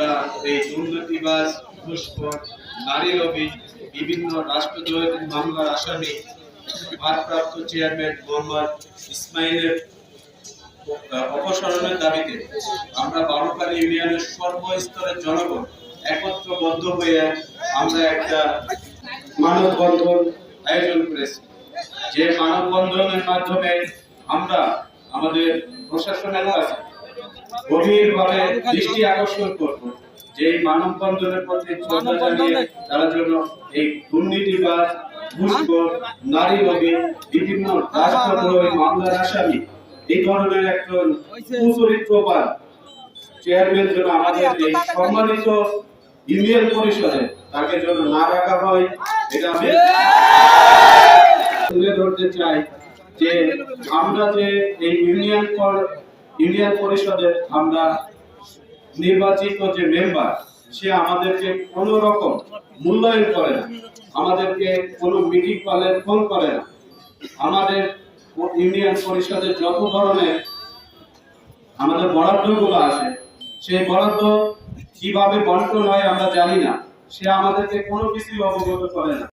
আমরা এই দুর্নীতিবাজ, ঘুষখোর, নারী লবি, বিভিন্ন রাষ্ট্রদ্রোহের মামলার আসামি ভারপ্রাপ্ত চেয়ারম্যান মোহাম্মদ ইসমাইলের অপসারণের দাবিতে আমরা বারোখালী ইউনিয়নের সর্বস্তরের জনগণ একত্রবদ্ধ হয়ে আমরা একটা মানববন্ধন আয়োজন করেছি। যে মানববন্ধনের মাধ্যমে আমরা আমাদের প্রশাসনের কাছে গভীরভাবে দৃষ্টি আকর্ষণ করব যে এই মানববন্ধনের প্রতি শ্রদ্ধা জানিয়ে তারা জন্য এই দুর্নীতিবাজ, ঘুষখোর, নারী লবি, বিভিন্ন রাষ্ট্রদ্রোহী মামলার আসামি এই ধরনের একজন সুচরিত্রবান চেয়ারম্যান যেন আমাদের এই সম্মানিত ইউনিয়ন পরিষদে তাকে যেন না রাখা হয়, এটা আমি তুলে ধরতে চাই। যে আমরা যে এই ইউনিয়ন পরিষদে আমরা নির্বাচিত যে মেম্বার, সে আমাদেরকে কোনো রকম মূল্যায়ন করে না, আমাদেরকে কোনো মিটিং কলে ফোন করে না। আমাদের ইউনিয়ন পরিষদের যত ধরনের আমাদের বরাদ্দগুলো আসে, সেই বরাদ্দ কিভাবে বন্টন হয় আমরা জানি না, সে আমাদেরকে কোনো কিছুই অবগত করে না।